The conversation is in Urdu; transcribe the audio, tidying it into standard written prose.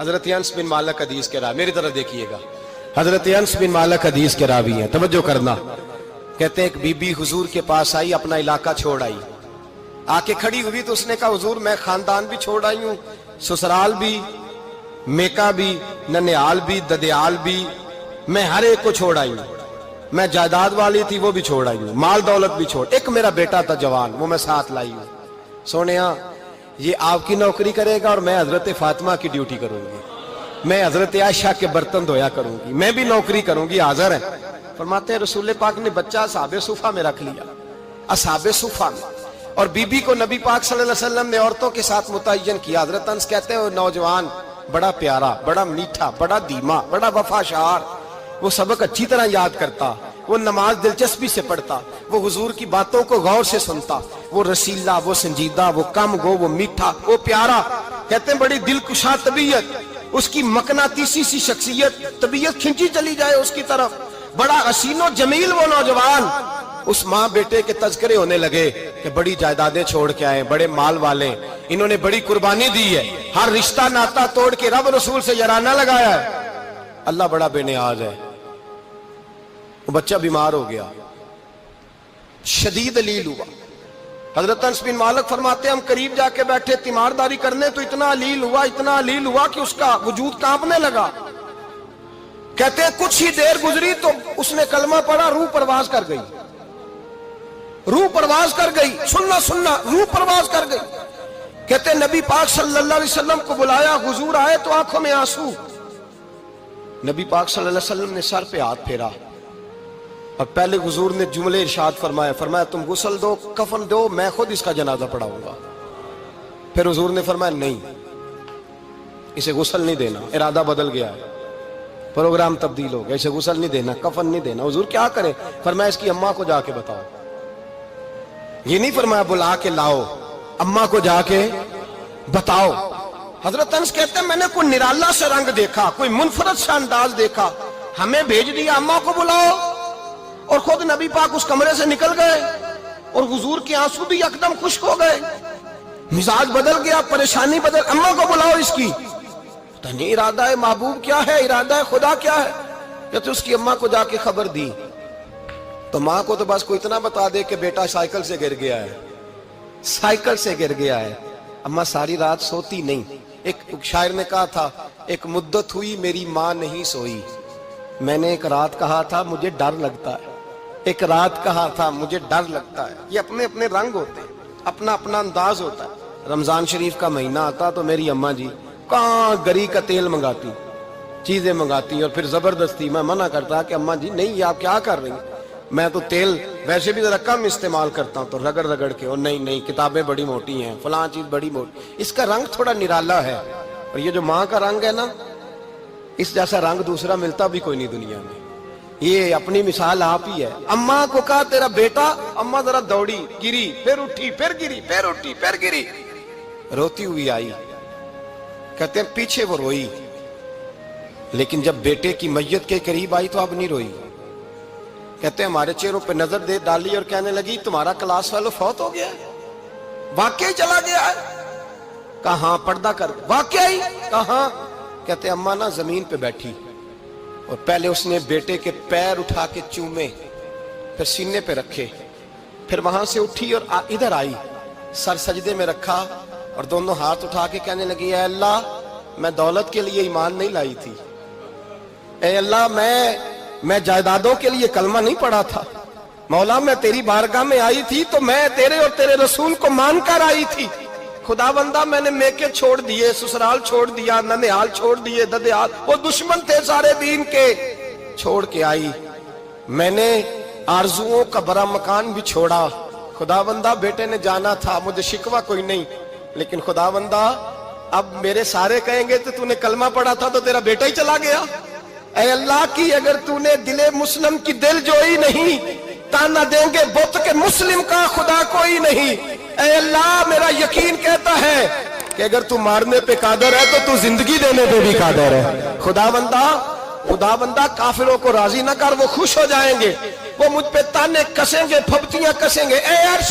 حضرت انس بن مالک حدیث کے راوی، میری طرف دیکھیے گا، حضرت انس بن مالک حدیث کے راوی ہیں، توجہ کرنا۔ کہتے ہیں ایک بی بی حضور کے پاس آئی، اپنا علاقہ چھوڑ آئی، آ کے کھڑی ہوئی تو اس نے کہا حضور میں خاندان بھی چھوڑ آئی ہوں، سسرال بھی، میکا بھی، ننیال بھی، ددیال بھی، میں ہر ایک کو چھوڑ آئی ہوں، میں جائیداد والی تھی وہ بھی چھوڑ آئی ہوں، مال دولت بھی چھوڑ، ایک میرا بیٹا تھا جوان وہ میں ساتھ لائی ہوں۔ سونیا یہ آپ کی نوکری کرے گا اور میں حضرت فاطمہ کی ڈیوٹی کروں گی، میں حضرت عائشہ کے برتن دھویا کروں گی، میں بھی نوکری کروں گی، حاضر ہے۔ فرماتے ہیں رسول پاک نے بچہ اصحاب صفہ میں رکھ لیا، اصحاب صفہ میں، اور بی بی کو نبی پاک صلی اللہ علیہ وسلم نے عورتوں کے ساتھ متعین کیا۔ حضرت انس کہتے ہیں وہ نوجوان بڑا پیارا، بڑا میٹھا، بڑا دھیما، بڑا وفاشار، وہ سبق اچھی طرح یاد کرتا، وہ نماز دلچسپی سے پڑھتا، وہ حضور کی باتوں کو غور سے سنتا، وہ رسیلا، وہ سنجیدہ، وہ کم گو، وہ میٹھا، وہ پیارا۔ کہتے ہیں بڑی دلکشا طبیعت، اس کی مقناطیسی سی شخصیت، طبیعت کھنچی چلی جائے اس کی طرف، بڑا حسین و جمیل وہ نوجوان۔ اس ماں بیٹے کے تذکرے ہونے لگے کہ بڑی جائیدادیں چھوڑ کے آئے، بڑے مال والے، انہوں نے بڑی قربانی دی ہے، ہر رشتہ ناتا توڑ کے رب رسول سے یارانہ لگایا ہے، اللہ بڑا بے نیاز ہے۔ وہ بچہ بیمار ہو گیا، شدید علیل ہوا۔ حضرت انس بن مالک فرماتے ہیں ہم قریب جا کے بیٹھے تیمارداری کرنے تو اتنا علیل ہوا کہ اس کا وجود کانپنے لگا۔ کہتے ہیں کچھ ہی دیر گزری تو اس نے کلمہ پڑھا، روح پرواز کر گئی، روح پرواز کر گئی، سننا روح پرواز کر گئی۔ کہتے ہیں نبی پاک صلی اللہ علیہ وسلم کو بلایا، حضور آئے تو آنکھوں میں آنسو۔ نبی پاک صلی اللہ علیہ وسلم نے سر پہ ہاتھ پھیرا اور پہلے حضور نے جملے ارشاد فرمایا تم غسل دو، کفن دو، میں خود اس کا جنازہ پڑھاؤں گا۔ پھر حضور نے فرمایا نہیں، اسے غسل نہیں دینا، ارادہ بدل گیا ہے، پروگرام تبدیل ہو گیا، اسے غسل نہیں دینا، کفن نہیں دینا۔ حضور کیا کرے؟ فرمایا اس کی اماں کو جا کے بتاؤ۔ یہ نہیں فرمایا بلا کے لاؤ، اماں کو جا کے بتاؤ۔ حضرت انس کہتے ہیں میں نے کوئی نرالا سے رنگ دیکھا، کوئی منفرد سے انداز دیکھا، ہمیں بھیج دیا اماں کو بلاؤ، اور خود نبی پاک اس کمرے سے نکل گئے اور حضور کے آنسو بھی یکدم خشک ہو گئے، مزاج بدل گیا، پریشانی بدل، اماں کو بلاؤ اس کی۔ پتہ نہیں ارادہ ہے محبوب کیا ہے، ارادہ ہے خدا کیا ہے۔ کہتے اس کی اماں کو جا کے خبر دی تو ماں کو تو بس کوئی اتنا بتا دے کہ بیٹا سائیکل سے گر گیا ہے، سائیکل سے گر گیا ہے۔ اماں ساری رات سوتی نہیں۔ ایک شاعر نے کہا تھا ایک مدت ہوئی میری ماں نہیں سوئی، میں نے ایک رات کہا تھا مجھے ڈر لگتا ہے، ایک رات کہا تھا مجھے ڈر لگتا ہے۔ یہ اپنے اپنے رنگ ہوتے ہیں، اپنا اپنا انداز ہوتا ہے۔ رمضان شریف کا مہینہ آتا تو میری اماں جی کہاں گری کا تیل منگاتی، چیزیں منگاتی، اور پھر زبردستی میں منع کرتا کہ اماں جی نہیں یہ آپ کیا کر رہی ہیں، میں تو تیل ویسے بھی ذرا کم استعمال کرتا ہوں، تو رگڑ رگڑ کے، اور نہیں کتابیں بڑی موٹی ہیں، فلاں چیز بڑی موٹی، اس کا رنگ تھوڑا نرالا ہے۔ اور یہ جو ماں کا رنگ ہے نا، اس جیسا رنگ دوسرا ملتا بھی کوئی نہیں دنیا میں۔ یہ اپنی مثال آپ ہی ہے۔ اماں کو کہا تیرا بیٹا، اماں ذرا دوڑی، گری، پھر اٹھی، پھر گری، پھر اٹھی، پھر گری، روتی ہوئی آئی۔ کہتے ہیں پیچھے وہ روئی، لیکن جب بیٹے کی میت کے قریب آئی تو اب نہیں روئی۔ کہتے ہیں ہمارے چہروں پہ نظر دے ڈالی اور کہنے لگی تمہارا کلاس فیلو فوت ہو گیا ہے، واقعی چلا گیا ہے؟ کہاں پردہ کر، واقعی کہاں؟ کہتے ہیں اماں نا زمین پہ بیٹھی اور پہلے اس نے بیٹے کے پیر اٹھا کے چومے، پھر سینے پہ رکھے، پھر وہاں سے اٹھی اور ادھر آئی، سر سجدے میں رکھا اور دونوں ہاتھ اٹھا کے کہنے لگی اے اللہ میں دولت کے لیے ایمان نہیں لائی تھی، اے اللہ میں جائیدادوں کے لیے کلمہ نہیں پڑھا تھا، مولا میں تیری بارگاہ میں آئی تھی تو میں تیرے اور تیرے رسول کو مان کر آئی تھی، خدا بندہ میں نے میکے چھوڑ دیے، سسرال چھوڑ دیا، ننیال چھوڑ دیے، ددیال، وہ دشمن تھے سارے دین کے، چھوڑ کے آئی، میں نے آرزوؤں کا بڑا مکان بھی چھوڑا، خدا بندہ بیٹے نے جانا تھا، مجھے شکوہ کوئی نہیں، لیکن خدا بندہ اب میرے سارے کہیں گے تو نے کلمہ پڑھا تھا تو تیرا بیٹا ہی چلا گیا، اے اللہ کی اگر نے دل مسلم کی دل جوئی نہیں، تانا دیں گے بت کے مسلم کا خدا کوئی نہیں، اے اللہ میرا یقین کہتا ہے کہ اگر تو مارنے پہ قادر ہے تو زندگی دینے پہ بھی قادر ہے، خدا بندہ کافروں کو راضی نہ کر، وہ خوش ہو جائیں گے، وہ مجھ پہ تانے کسیں گے، پھپتیاں کسیں گے، اے عرش